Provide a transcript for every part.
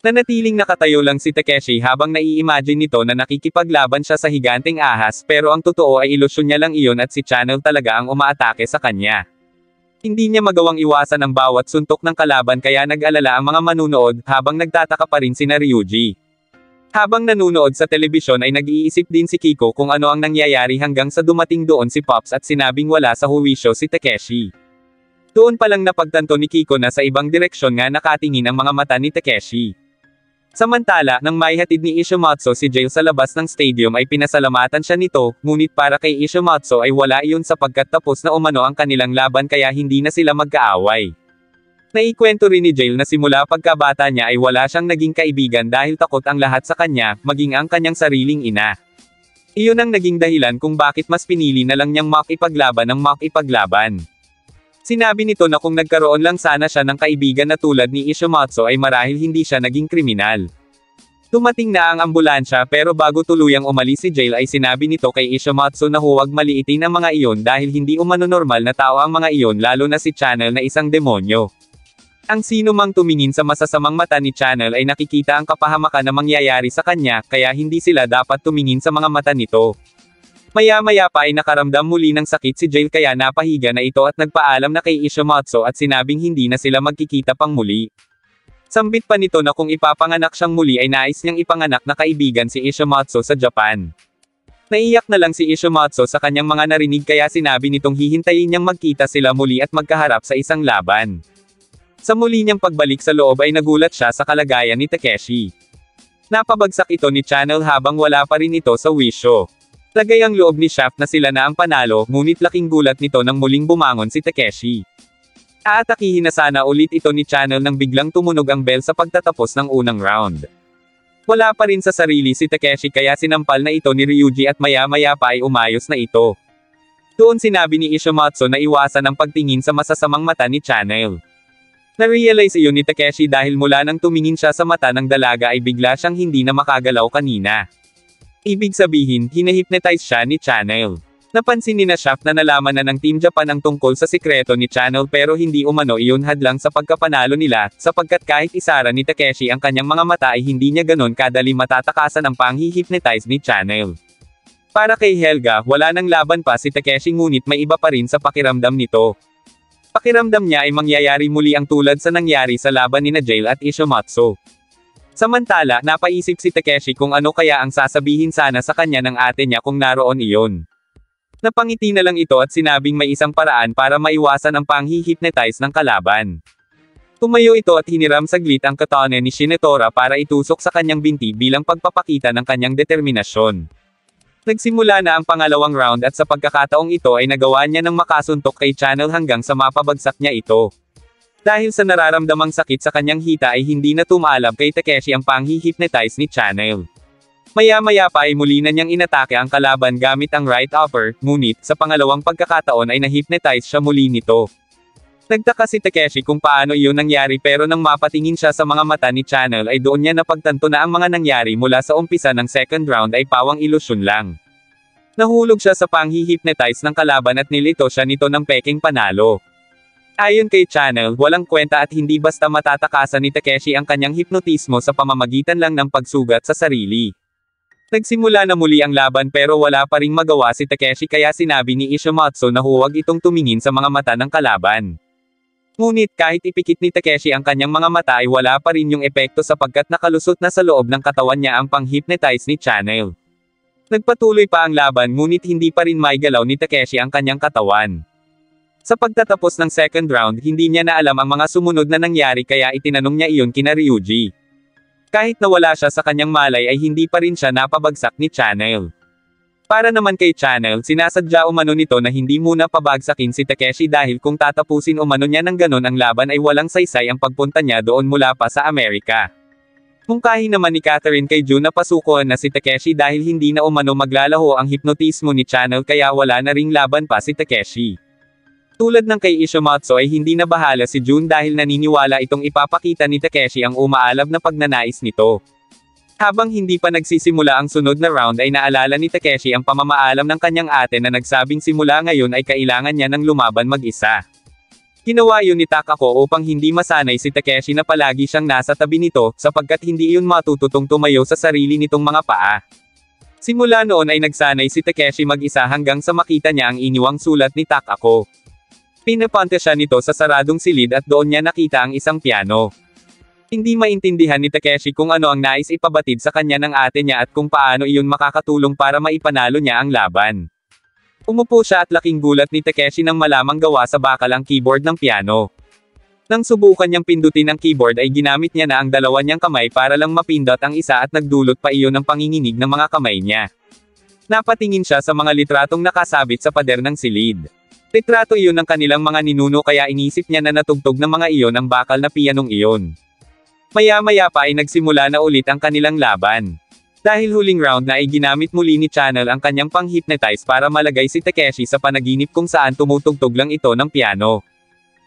Nanatiling nakatayo lang si Takeshi habang nai-imagine nito na nakikipaglaban siya sa higanteng ahas pero ang totoo ay ilusyon niya lang iyon at si Channel talaga ang umaatake sa kanya. Hindi niya magawang iwasan ang bawat suntok ng kalaban kaya nag-alala ang mga manunood habang nagtataka pa rin sina Ryuji. Habang nanunood sa telebisyon ay nag-iisip din si Kiko kung ano ang nangyayari hanggang sa dumating doon si Pops at sinabing wala sa huwisyo si Takeshi. Doon pa lang napagtanto ni Kiko na sa ibang direksyon nga nakatingin ang mga mata ni Takeshi. Samantala, nang maihatid ni Ishimatsu si Jail sa labas ng stadium ay pinasalamatan siya nito, ngunit para kay Ishimatsu ay wala iyon sapagkat tapos na umano ang kanilang laban kaya hindi na sila magkaaway. Naikwento rin ni Jail na simula pagkabata niya ay wala siyang naging kaibigan dahil takot ang lahat sa kanya, maging ang kanyang sariling ina. Iyon ang naging dahilan kung bakit mas pinili na lang niyang makipaglaban ng makipaglaban. Sinabi nito na kung nagkaroon lang sana siya ng kaibigan na tulad ni Ishimatsu ay marahil hindi siya naging kriminal. Dumating na ang ambulansya pero bago tuluyang umalis si Jail ay sinabi nito kay Ishimatsu na huwag maliitin ang mga iyon dahil hindi umano normal na tao ang mga iyon lalo na si Channel na isang demonyo. Ang sino mang tumingin sa masasamang mata ni Channel ay nakikita ang kapahamakan na mangyayari sa kanya kaya hindi sila dapat tumingin sa mga mata nito. Maya-maya pa ay nakaramdam muli ng sakit si Jail kaya napahiga na ito at nagpaalam na kay Ishimatsu at sinabing hindi na sila magkikita pang muli. Sambit pa nito na kung ipapanganak siyang muli ay nais niyang ipanganak na kaibigan si Ishimatsu sa Japan. Naiyak na lang si Ishimatsu sa kanyang mga narinig kaya sinabi nitong hihintayin niyang magkita sila muli at magkaharap sa isang laban. Sa muli niyang pagbalik sa loob ay nagulat siya sa kalagayan ni Takeshi. Napabagsak ito ni Channel habang wala pa rin ito sa wisyo. Lagay ang loob ni Shaft na sila na ang panalo, ngunit laking gulat nito nang muling bumangon si Takeshi. Aatakihin na sana ulit ito ni Channel nang biglang tumunog ang bell sa pagtatapos ng unang round. Wala pa rin sa sarili si Takeshi kaya sinampal na ito ni Ryuji at maya-maya pa ay umayos na ito. Doon sinabi ni Ishimatsu na iwasan ang pagtingin sa masasamang mata ni Channel. Na-realize iyon ni Takeshi dahil mula nang tumingin siya sa mata ng dalaga ay bigla siyang hindi na makagalaw kanina. Ibig sabihin, hinahypnotize siya ni Channel. Napansin ni Shaft na nalaman na ng Team Japan ang tungkol sa sikreto ni Channel pero hindi umano iyon hadlang sa pagkapanalo nila, sapagkat kahit isara ni Takeshi ang kanyang mga mata ay hindi niya ganon kadali matatakasan ang panghihypnotize ni Channel. Para kay Helga, wala nang laban pa si Takeshi ngunit may iba pa rin sa pakiramdam nito. Pakiramdam niya ay mangyayari muli ang tulad sa nangyari sa laban ni Jail at Ishimatsu. Samantala, napaisip si Takeshi kung ano kaya ang sasabihin sana sa kanya ng ate niya kung naroon iyon. Napangiti na lang ito at sinabing may isang paraan para maiwasan ang panghihypnotize ng kalaban. Tumayo ito at hiniram saglit ang katana ni Shinitora para itusok sa kanyang binti bilang pagpapakita ng kanyang determinasyon. Nagsimula na ang pangalawang round at sa pagkakataong ito ay nagawa niya ng makasuntok kay Channel hanggang sa mapabagsak niya ito. Dahil sa nararamdamang sakit sa kanyang hita ay hindi na tumalab kay Takeshi ang panghihypnotize ni Channel. Maya-maya pa ay muli na niyang inatake ang kalaban gamit ang right upper, ngunit, sa pangalawang pagkakataon ay nahypnotize siya muli nito. Nagtaka si Takeshi kung paano iyon nangyari pero nang mapatingin siya sa mga mata ni Channel ay doon niya napagtanto na ang mga nangyari mula sa umpisa ng second round ay pawang ilusyon lang. Nahulog siya sa panghihypnotize ng kalaban at nilito siya nito ng peking panalo. Ayon kay Channel, walang kwenta at hindi basta matatakasan ni Takeshi ang kanyang hipnotismo sa pamamagitan lang ng pagsugat sa sarili. Nagsimula na muli ang laban pero wala pa ring magawa si Takeshi kaya sinabi ni Ishimatsu na huwag itong tumingin sa mga mata ng kalaban. Ngunit kahit ipikit ni Takeshi ang kanyang mga mata ay wala pa rin yung epekto sapagkat nakalusot na sa loob ng katawan niya ang pang-hypnotize ni Channel. Nagpatuloy pa ang laban ngunit hindi pa rin maigalaw ni Takeshi ang kanyang katawan. Sa pagtatapos ng second round hindi niya na alam ang mga sumunod na nangyari kaya itinanong niya iyon kina Ryuji. Kahit nawala siya sa kanyang malay ay hindi pa rin siya napabagsak ni Channel. Para naman kay Channel, sinasadya umano nito na hindi muna pabagsakin si Takeshi dahil kung tatapusin umano niya ng ganon ang laban ay walang saysay ang pagpunta niya doon mula pa sa Amerika. Mungkahi naman ni Catherine kay Jun na pasukuan na si Takeshi dahil hindi na umano maglalaho ang hipnotismo ni Channel kaya wala na ring laban pa si Takeshi. Tulad ng kay Ishimatsu ay hindi na bahala si Jun dahil naniniwala itong ipapakita ni Takeshi ang umaalab na pagnanais nito. Habang hindi pa nagsisimula ang sunod na round ay naalala ni Takeshi ang pamamaalam ng kanyang ate na nagsabing simula ngayon ay kailangan niya ng lumaban mag-isa. Ginawa iyon ni Takako upang hindi masanay si Takeshi na palagi siyang nasa tabi nito, sapagkat hindi iyon matututong tumayo sa sarili nitong mga paa. Simula noon ay nagsanay si Takeshi mag-isa hanggang sa makita niya ang iniwang sulat ni Takako. Pinapunta siya nito sa saradong silid at doon niya nakita ang isang piano. Hindi maintindihan ni Takeshi kung ano ang nais ipabatid sa kanya ng ate niya at kung paano iyon makakatulong para maipanalo niya ang laban. Umupo siya at laking gulat ni Takeshi nang malamang gawa sa bakal ang keyboard ng piano. Nang subukan niyang pindutin ang keyboard ay ginamit niya na ang dalawa niyang kamay para lang mapindot ang isa at nagdulot pa iyon ng panginginig ng mga kamay niya. Napatingin siya sa mga litratong nakasabit sa pader ng silid. Litrato iyon ng kanilang mga ninuno kaya inisip niya na natugtog ng mga iyon ang bakal na pianong iyon. Maya-maya pa ay nagsimula na ulit ang kanilang laban. Dahil huling round na ay ginamit muli ni Channel ang kanyang pang-hypnotize para malagay si Takeshi sa panaginip kung saan tumutugtog lang ito ng piano.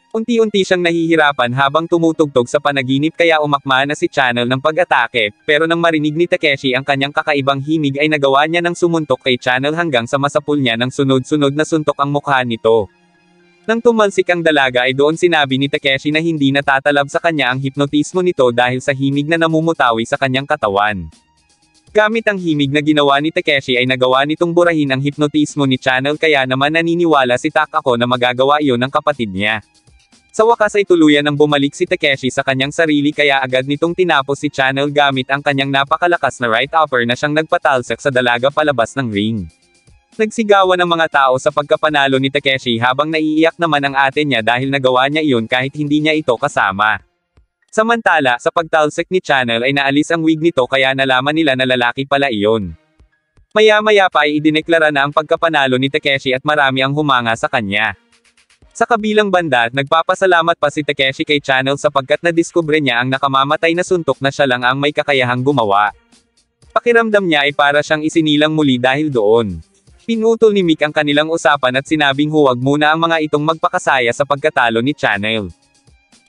Unti-unti siyang nahihirapan habang tumutugtog sa panaginip kaya umakma na si Channel ng pag-atake, pero nang marinig ni Takeshi ang kanyang kakaibang himig ay nagawa niya ng sumuntok kay Channel hanggang sa masapul niya ng sunod-sunod na suntok ang mukha nito. Nang tumalsik ang dalaga ay doon sinabi ni Takeshi na hindi natatalab sa kanya ang hipnotismo nito dahil sa himig na namumutawi sa kanyang katawan. Gamit ang himig na ginawa ni Takeshi ay nagawa nitong burahin ang hipnotismo ni Channel kaya naman naniniwala si Takako na magagawa iyon ng kapatid niya. Sa wakas ay tuluyan ng bumalik si Takeshi sa kanyang sarili kaya agad nitong tinapos si Channel gamit ang kanyang napakalakas na right upper na siyang nagpatalsak sa dalaga palabas ng ring. Nagsigawan ang mga tao sa pagkapanalo ni Takeshi habang naiiyak naman ang ate niya dahil nagawa niya iyon kahit hindi niya ito kasama. Samantala, sa pagtalsik ni Channel ay naalis ang wig nito kaya nalaman nila na lalaki pala iyon. Maya-maya pa ay idineklara na ang pagkapanalo ni Takeshi at marami ang humanga sa kanya. Sa kabilang banda, nagpapasalamat pa si Takeshi kay Channel sapagkat nadiskubre niya ang nakamamatay na suntok na siya lang ang may kakayahang gumawa. Pakiramdam niya ay para siyang isinilang muli dahil doon. Pinutol ni Mick ang kanilang usapan at sinabing huwag muna ang mga itong magpakasaya sa pagkatalo ni Channel.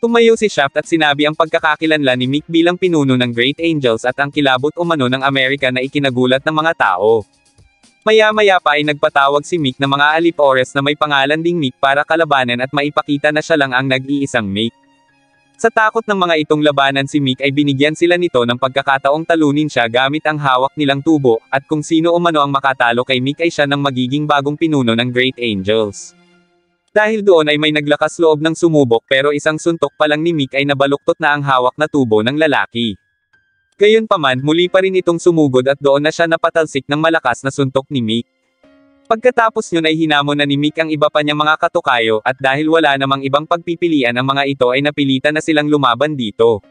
Tumayo si Shaft at sinabi ang pagkakakilanlan ni Mick bilang pinuno ng Great Angels at ang kilabot umano ng Amerika na ikinagulat ng mga tao. Maya-maya pa ay nagpatawag si Mick ng mga alipores na may pangalan ding Mick para kalabanan at maipakita na siya lang ang nag-iisang Mick. Sa takot ng mga itong labanan si Mick ay binigyan sila nito ng pagkakataong talunin siya gamit ang hawak nilang tubo, at kung sino umano ang makatalo kay Mick ay siya ng magiging bagong pinuno ng Great Angels. Dahil doon ay may naglakas loob ng sumubok pero isang suntok pa lang ni Mick ay nabaluktot na ang hawak na tubo ng lalaki. Gayunpaman, muli pa rin itong sumugod at doon na siya napatalsik ng malakas na suntok ni Mick. Pagkatapos yun ay hinamon na ni Mick ang iba pa niyang mga katukayo at dahil wala namang ibang pagpipilian ang mga ito ay napilitan na silang lumaban dito.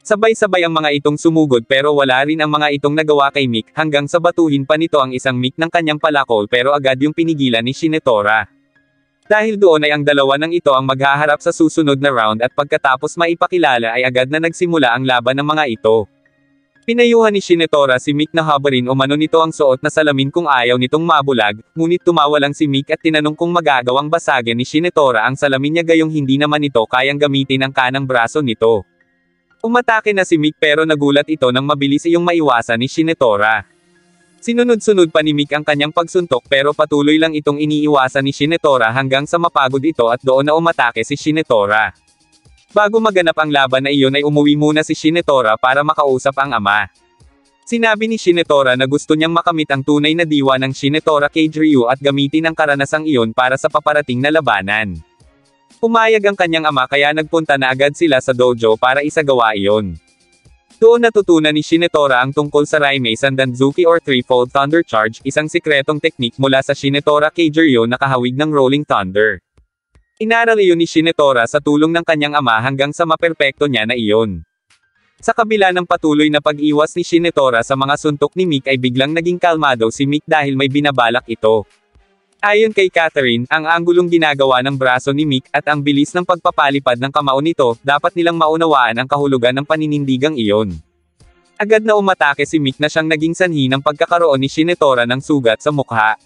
Sabay-sabay ang mga itong sumugod pero wala rin ang mga itong nagawa kay Mick hanggang sa batuhin pa nito ang isang Mick ng kanyang palakol pero agad yung pinigilan ni Shinitora. Dahil doon ay ang dalawa ng ito ang maghaharap sa susunod na round at pagkatapos maipakilala ay agad na nagsimula ang laban ng mga ito. Pinayuhan ni Shinitora si Mick na habarin umano nito ang suot na salamin kung ayaw nitong mabulag, ngunit tumawa lang si Mick at tinanong kung magagawang basagin ni Shinitora ang salamin niya gayong hindi naman ito kayang gamitin ang kanang braso nito. Umatake na si Mick pero nagulat ito nang mabilis iyong maiwasan ni Shinitora. Sinunod-sunod pa ni Mick ang kanyang pagsuntok pero patuloy lang itong iniiwasan ni Shinitora hanggang sa mapagod ito at doon na umatake si Shinitora. Bago maganap ang laban na iyon ay umuwi muna si Shinitora para makausap ang ama. Sinabi ni Shinitora na gusto niyang makamit ang tunay na diwa ng Shinitora Cage Ryu at gamitin ang karanasang iyon para sa paparating na labanan. Pumayag ang kanyang ama kaya nagpunta na agad sila sa dojo para isagawa iyon. Doon natutunan ni Shinitora ang tungkol sa Raimei Sandanzuki or Threefold Thunder Charge, isang sikretong teknik mula sa Shinitora Cage Ryu na kahawig ng Rolling Thunder. Inaral iyon ni Shinitora sa tulong ng kanyang ama hanggang sa maperpekto niya na iyon. Sa kabila ng patuloy na pag-iwas ni Shinitora sa mga suntok ni Mick ay biglang naging kalmado si Mick dahil may binabalak ito. Ayon kay Catherine, ang anggulong ginagawa ng braso ni Mick at ang bilis ng pagpapalipad ng kamao nito, dapat nilang maunawaan ang kahulugan ng paninindigang iyon. Agad na umatake si Mick na siyang naging sanhi ng pagkakaroon ni Shinitora ng sugat sa mukha.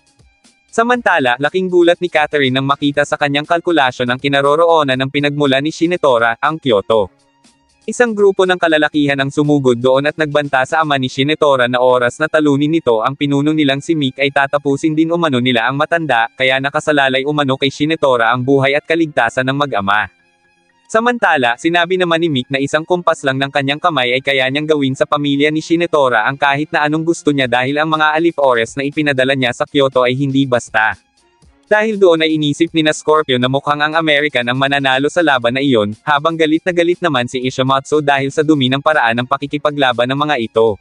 Samantala, laking gulat ni Catherine nang makita sa kanyang kalkulasyon ang kinaroroonan ng pinagmula ni Shinitora, ang Kyoto. Isang grupo ng kalalakihan ang sumugod doon at nagbanta sa ama ni Shinitora na oras na talunin nito ang pinuno nilang si Mick ay tatapusin din umano nila ang matanda, kaya nakasalalay umano kay Shinitora ang buhay at kaligtasan ng mag-ama. Samantala, sinabi naman ni Mick na isang kumpas lang ng kanyang kamay ay kaya niyang gawin sa pamilya ni Shinitora ang kahit na anong gusto niya dahil ang mga alip-ores na ipinadala niya sa Kyoto ay hindi basta. Dahil doon ay inisip ni na Scorpio na mukhang ang American ang mananalo sa laban na iyon, habang galit na galit naman si Ishimatsu dahil sa dumi ng paraan ng pakikipaglaban ng mga ito.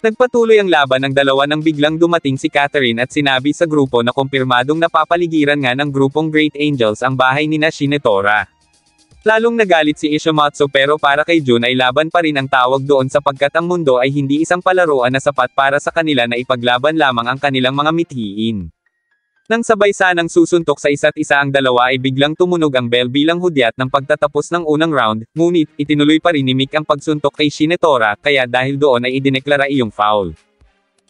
Nagpatuloy ang laban ng dalawa nang biglang dumating si Catherine at sinabi sa grupo na kumpirmadong napapaligiran nga ng grupong Great Angels ang bahay ni na Shinitora. Lalong nagalit si Ishimatsu pero para kay Jun ay laban pa rin ang tawag doon sapagkat ang mundo ay hindi isang palaruan na sapat para sa kanila na ipaglaban lamang ang kanilang mga mithiin. Nang sabay sanang susuntok sa isa't isa ang dalawa ay biglang tumunog ang bell bilang hudyat ng pagtatapos ng unang round, ngunit, itinuloy pa rin ni Mick ang pagsuntok kay Shinitora, kaya dahil doon ay idineklara iyong foul.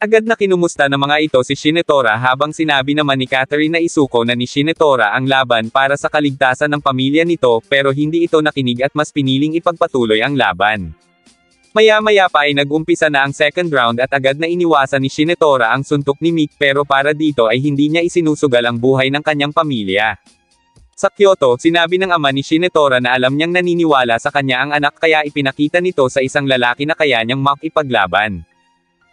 Agad na kinumusta ng mga ito si Shinitora habang sinabi naman ni Catherine na isuko na ni Shinitora ang laban para sa kaligtasan ng pamilya nito, pero hindi ito nakinig at mas piniling ipagpatuloy ang laban. Maya-maya pa ay nag-umpisa na ang second round at agad na iniwasan ni Shinitora ang suntok ni Mick pero para dito ay hindi niya isinusugal ang buhay ng kanyang pamilya. Sa Kyoto, sinabi ng ama ni Shinitora na alam niyang naniniwala sa kanya ang anak kaya ipinakita nito sa isang lalaki na kaya niyang makipaglaban.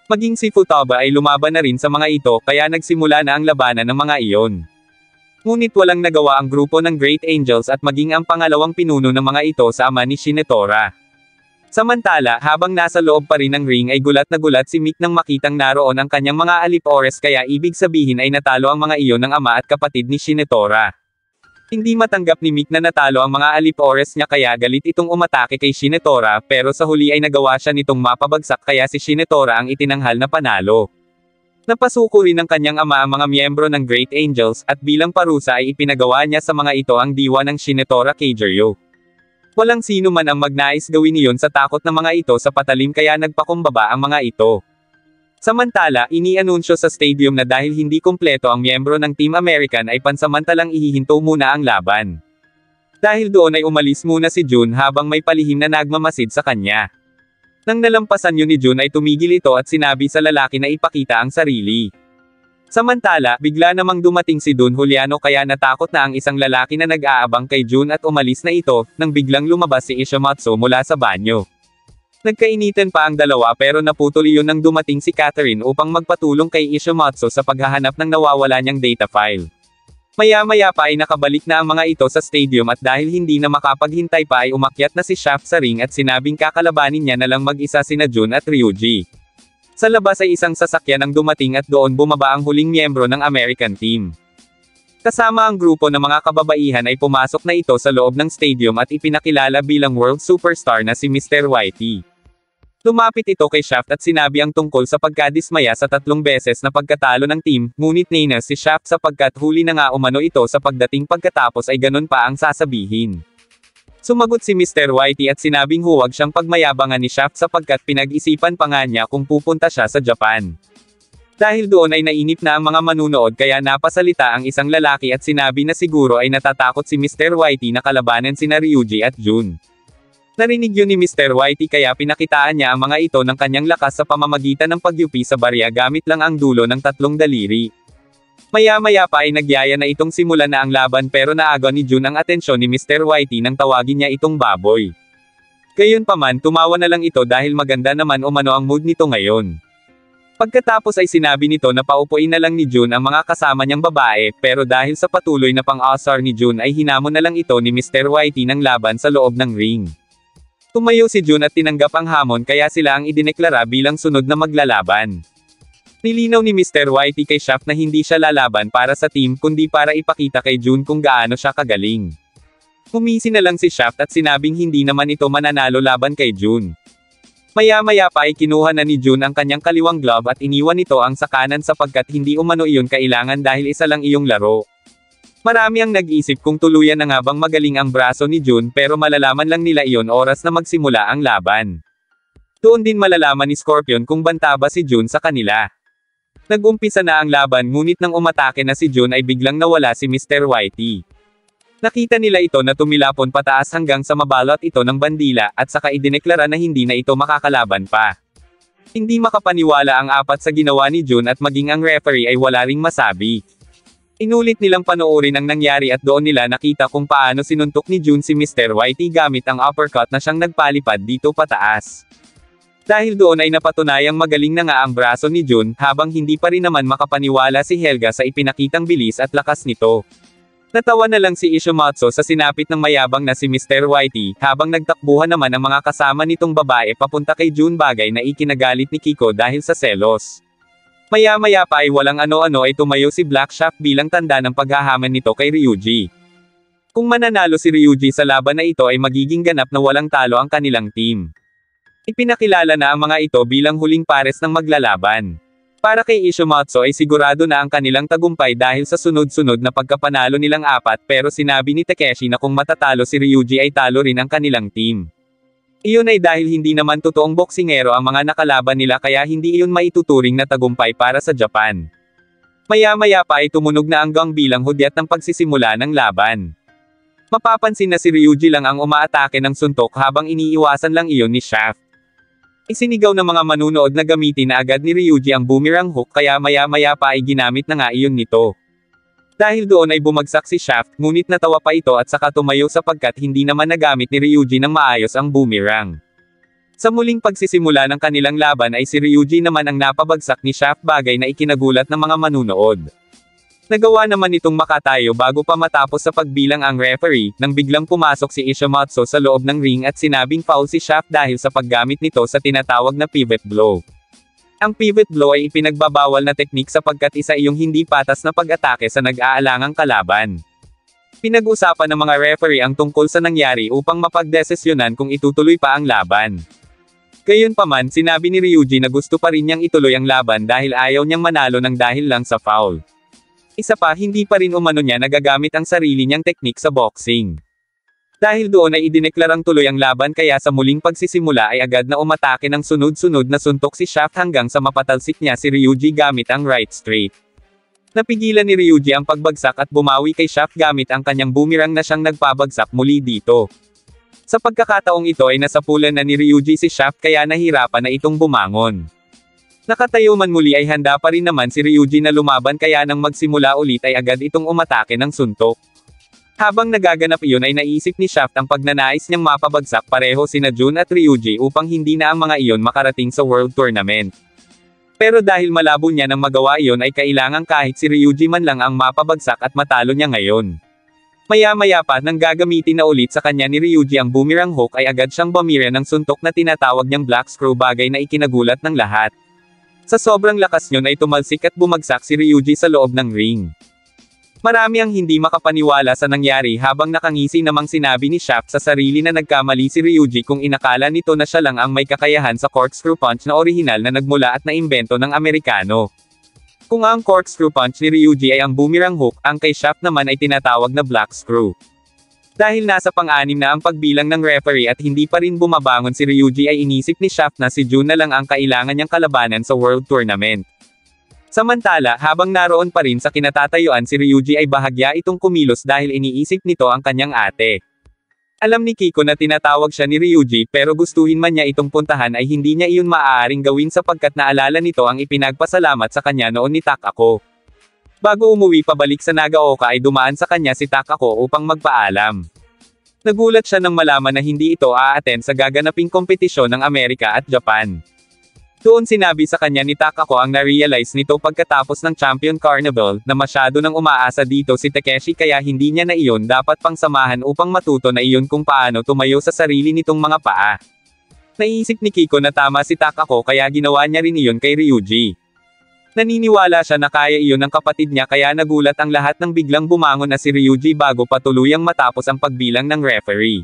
Maging si Futaba ay lumaban na rin sa mga ito kaya nagsimula na ang labanan ng mga iyon. Ngunit walang nagawa ang grupo ng Great Angels at maging ang pangalawang pinuno ng mga ito sa ama ni Shinitora. Samantala, habang nasa loob pa rin ng ring ay gulat na gulat si Mick nang makitang naroon ang kanyang mga alip-ores kaya ibig sabihin ay natalo ang mga iyon ng ama at kapatid ni Shinitora. Hindi matanggap ni Mick na natalo ang mga alip-ores niya kaya galit itong umatake kay Shinitora pero sa huli ay nagawa siya nitong mapabagsak kaya si Shinitora ang itinanghal na panalo. Napasuko rin ng kanyang ama ang mga miyembro ng Great Angels at bilang parusa ay ipinagawa niya sa mga ito ang diwa ng Shinitora Keijeryo. Walang sino man ang magnais gawin iyon sa takot ng mga ito sa patalim kaya nagpakumbaba ang mga ito. Samantala, inianunsyo sa stadium na dahil hindi kumpleto ang miyembro ng Team American ay pansamantalang ihihinto muna ang laban. Dahil doon ay umalis muna si Jun habang may palihim na nagmamasid sa kanya. Nang nalampasan yun ni Jun ay tumigil ito at sinabi sa lalaki na ipakita ang sarili. Samantala, bigla namang dumating si Dun Juliano kaya natakot na ang isang lalaki na nag-aabang kay Jun at umalis na ito, nang biglang lumabas si Ishimatsu mula sa banyo. Nagkainitan pa ang dalawa pero naputol iyon nang dumating si Catherine upang magpatulong kay Ishimatsu sa paghahanap ng nawawala niyang data file. Maya-maya pa ay nakabalik na ang mga ito sa stadium at dahil hindi na makapaghintay pa ay umakyat na si Shaft sa ring at sinabing kakalabanin niya na lang mag-isa sina Jun at Ryuji. Sa labas ay isang sasakyan ang dumating at doon bumaba ang huling miyembro ng American team. Kasama ang grupo ng mga kababaihan ay pumasok na ito sa loob ng stadium at ipinakilala bilang world superstar na si Mr. Whitey. Lumapit ito kay Shaft at sinabi ang tungkol sa pagkadismaya sa 3 beses na pagkatalo ng team, ngunit nainis si Shaft sapagkat huli na nga umano ito sa pagdating pagkatapos ay ganun pa ang sasabihin. Sumagot si Mr. Whitey at sinabing huwag siyang pagmayabangan ni Shaft sapagkat pinag-isipan pa nga niya kung pupunta siya sa Japan. Dahil doon ay nainip na ang mga manunood kaya napasalita ang isang lalaki at sinabi na siguro ay natatakot si Mr. Whitey na kalabanan sina Ryuji at Jun. Narinig yun ni Mr. Whitey kaya pinakitaan niya ang mga ito ng kanyang lakas sa pamamagitan ng pagyupi sa barya gamit lang ang dulo ng 3 daliri. Maya-maya pa ay nagyaya na itong simulan na ang laban pero naagaw ni Jun ang atensyon ni Mr. Whitey nang tawagin niya itong baboy. Gayunpaman tumawa na lang ito dahil maganda naman umano ang mood nito ngayon. Pagkatapos ay sinabi nito na paupuin na lang ni Jun ang mga kasama niyang babae pero dahil sa patuloy na pang-asar ni Jun ay hinamon na lang ito ni Mr. Whitey ng laban sa loob ng ring. Tumayo si Jun at tinanggap ang hamon kaya sila ang idineklara bilang sunod na maglalaban. Nilinaw ni Mr. Whitey kay Shaft na hindi siya lalaban para sa team kundi para ipakita kay Jun kung gaano siya kagaling. Humisi na lang si Shaft at sinabing hindi naman ito mananalo laban kay Jun. Maya-maya pa ay kinuha na ni Jun ang kanyang kaliwang glove at iniwan ito ang sa kanan sapagkat hindi umano iyon kailangan dahil isa lang iyong laro. Marami ang nag-isip kung tuluyan na nga bang magaling ang braso ni Jun pero malalaman lang nila iyon oras na magsimula ang laban. Doon din malalaman ni Scorpion kung banta ba si Jun sa kanila. Nag-umpisa na ang laban ngunit nang umatake na si Jun ay biglang nawala si Mr. Whitey. Nakita nila ito na tumilapon pataas hanggang sa mabalot ito ng bandila, at saka idineklara na hindi na ito makakalaban pa. Hindi makapaniwala ang apat sa ginawa ni Jun at maging ang referee ay wala ring masabi. Inulit nilang panoorin ang nangyari at doon nila nakita kung paano sinuntok ni Jun si Mr. Whitey gamit ang uppercut na siyang nagpalipad dito pataas. Dahil doon ay napatunayang magaling na nga ang braso ni Jun, habang hindi pa rin naman makapaniwala si Helga sa ipinakitang bilis at lakas nito. Natawa na lang si Ishimatsu sa sinapit ng mayabang na si Mr. Whitey, habang nagtakbuhan naman ang mga kasama nitong babae papunta kay Jun, bagay na ikinagalit ni Kiko dahil sa selos. Maya-maya pa ay walang ano-ano ay tumayo si Black Shaft bilang tanda ng paghahaman nito kay Ryuji. Kung mananalo si Ryuji sa laban na ito ay magiging ganap na walang talo ang kanilang team. Ipinakilala na ang mga ito bilang huling pares ng maglalaban. Para kay Ishimatsu ay sigurado na ang kanilang tagumpay dahil sa sunod-sunod na pagkapanalo nilang apat, pero sinabi ni Takeshi na kung matatalo si Ryuji ay talo rin ang kanilang team. Iyon ay dahil hindi naman totoong boksingero ang mga nakalaban nila, kaya hindi iyon maituturing na tagumpay para sa Japan. Maya-maya pa ay tumunog na ang gong bilang hudyat ng pagsisimula ng laban. Mapapansin na si Ryuji lang ang umaatake ng suntok habang iniiwasan lang iyon ni Shaft. Isinigaw ng mga manunood na gamitin na agad ni Ryuji ang boomerang hook, kaya maya-maya pa ay ginamit na nga iyon nito. Dahil doon ay bumagsak si Shaft, ngunit natawa pa ito at saka tumayo sapagkat hindi naman nagamit ni Ryuji ng maayos ang boomerang. Sa muling pagsisimula ng kanilang laban ay si Ryuji naman ang napabagsak ni Shaft, bagay na ikinagulat ng mga manunood. Nagawa naman itong makatayo bago pa matapos sa pagbilang ang referee, nang biglang pumasok si Ishimatsu sa loob ng ring at sinabing foul si Shaft dahil sa paggamit nito sa tinatawag na pivot blow. Ang pivot blow ay ipinagbabawal na teknik sapagkat isa iyong hindi patas na pag-atake sa nag-aalangang kalaban. Pinag-usapan ng mga referee ang tungkol sa nangyari upang mapagdesisyonan kung itutuloy pa ang laban. Gayunpaman, sinabi ni Ryuji na gusto pa rin niyang ituloy ang laban dahil ayaw niyang manalo ng dahil lang sa foul. Isa pa, hindi pa rin umano niya nagagamit ang sarili niyang teknik sa boxing. Dahil doon ay idineklarang tuloy ang laban, kaya sa muling pagsisimula ay agad na umatake ng sunod-sunod na suntok si Shaft hanggang sa mapatalsik niya si Ryuji gamit ang right straight. Napigilan ni Ryuji ang pagbagsak at bumawi kay Shaft gamit ang kanyang boomerang na siyang nagpabagsak muli dito. Sa pagkakataong ito ay nasapulan na ni Ryuji si Shaft, kaya nahirapan na itong bumangon. Nakatayo man muli ay handa pa rin naman si Ryuji na lumaban, kaya nang magsimula ulit ay agad itong umatake ng suntok. Habang nagaganap iyon ay naisip ni Shaft ang pagnanais niyang mapabagsak pareho sina Jun at Ryuji upang hindi na ang mga iyon makarating sa World Tournament. Pero dahil malabo niya nang magawa iyon ay kailangang kahit si Ryuji man lang ang mapabagsak at matalo niya ngayon. Maya-maya pa, nang gagamitin na ulit sa kanya ni Ryuji ang boomerang hook ay agad siyang bumira ng suntok na tinatawag niyang black screw, bagay na ikinagulat ng lahat. Sa sobrang lakas niyon ay tumalsik at bumagsak si Ryuji sa loob ng ring. Marami ang hindi makapaniwala sa nangyari habang nakangisi namang sinabi ni Shaft sa sarili na nagkamali si Ryuji kung inakala nito na siya lang ang may kakayahan sa corkscrew punch na orihinal na nagmula at naimbento ng Amerikano. Kung ang corkscrew punch ni Ryuji ay ang boomerang hook, ang kay Shaft naman ay tinatawag na black screw. Dahil nasa pang-anim na ang pagbilang ng referee at hindi pa rin bumabangon si Ryuji ay inisip ni Shaft na si Jun na lang ang kailangan niyang kalabanan sa World Tournament. Samantala, habang naroon pa rin sa kinatatayuan si Ryuji ay bahagya itong kumilos dahil iniisip nito ang kanyang ate. Alam ni Kiko na tinatawag siya ni Ryuji, pero gustuhin man niya itong puntahan ay hindi niya iyon maaaring gawin sapagkat naalala nito ang ipinagpasalamat sa kanya noon ni Takako. Bago umuwi pabalik sa Nagaoka ay dumaan sa kanya si Takako upang magpaalam. Nagulat siya nang malaman na hindi ito aattend sa gaganaping kompetisyon ng Amerika at Japan. Doon sinabi sa kanya ni Takako ang na-realize nito pagkatapos ng Champion Carnival, na masyado nang umaasa dito si Takeshi kaya hindi niya na iyon dapat pang samahan upang matuto na iyon kung paano tumayo sa sarili nitong mga paa. Naisip ni Kiko na tama si Takako kaya ginawa niya rin iyon kay Ryuji. Naniniwala siya na kaya iyon ng kapatid niya kaya nagulat ang lahat nang biglang bumangon na si Ryuji bago pa tuluyang matapos ang pagbilang ng referee.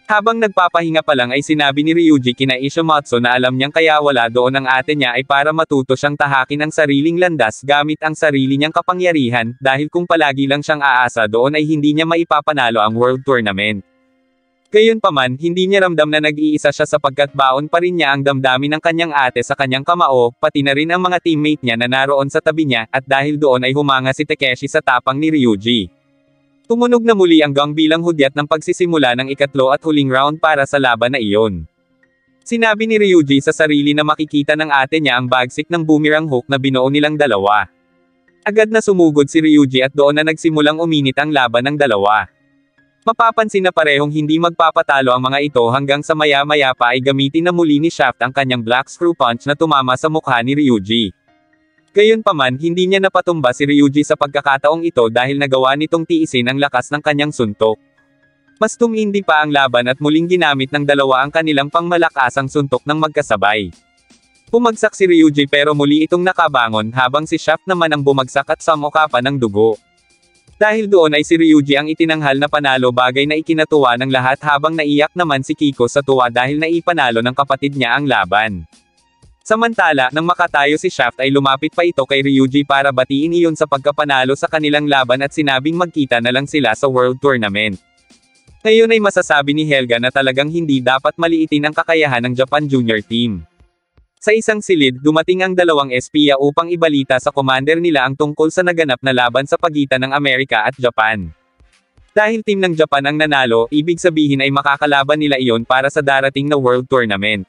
Habang nagpapahinga pa lang ay sinabi ni Ryuji kina Ishimatsu na alam niyang kaya wala doon ang ate niya ay para matuto siyang tahakin ang sariling landas gamit ang sarili niyang kapangyarihan, dahil kung palagi lang siyang aasa doon ay hindi niya maipapanalo ang World Tournament. Gayunpaman, hindi niya ramdam na nag-iisa siya sapagkat baon pa rin niya ang damdamin ng kanyang ate sa kanyang kamao, pati na rin ang mga teammate niya na naroon sa tabi niya, at dahil doon ay humanga si Takeshi sa tapang ni Ryuji. Tumunog na muli ang gong bilang hudyat ng pagsisimula ng ikatlo at huling round para sa laban na iyon. Sinabi ni Ryuji sa sarili na makikita ng ate niya ang bagsik ng boomerang hook na binuo nilang dalawa. Agad na sumugod si Ryuji at doon na nagsimulang uminit ang laban ng dalawa. Mapapansin na parehong hindi magpapatalo ang mga ito hanggang sa maya-maya pa ay gamitin na muli ni Shaft ang kanyang black screw punch na tumama sa mukha ni Ryuji. Gayunpaman, hindi niya napatumba si Ryuji sa pagkakataong ito dahil nagawa nitong tiisin ang lakas ng kanyang suntok. Mas tumindi pa ang laban at muling ginamit ng dalawa ang kanilang pangmalakasang suntok ng magkasabay. Bumagsak si Ryuji pero muli itong nakabangon habang si Shaft naman ang bumagsak at samuka pa ng dugo. Dahil doon ay si Ryuji ang itinanghal na panalo, bagay na ikinatuwa ng lahat habang naiyak naman si Kiko sa tuwa dahil naipanalo ng kapatid niya ang laban. Samantala, nang makatayo si Shaft ay lumapit pa ito kay Ryuji para batiin iyon sa pagkapanalo sa kanilang laban at sinabing magkita na lang sila sa World Tournament. Ngayon ay masasabi ni Helga na talagang hindi dapat maliitin ang kakayahan ng Japan Junior Team. Sa isang silid, dumating ang dalawang espiya upang ibalita sa commander nila ang tungkol sa naganap na laban sa pagitan ng Amerika at Japan. Dahil team ng Japan ang nanalo, ibig sabihin ay makakalaban nila iyon para sa darating na World Tournament.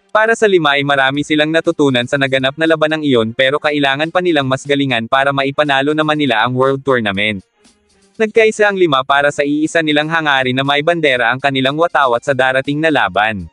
Para sa lima ay marami silang natutunan sa naganap na labanang iyon pero kailangan pa nilang mas galingan para maipanalo naman nila ang World Tournament. Nagkaisa ang lima para sa iisa nilang hangarin na may bandera ang kanilang watawat sa darating na laban.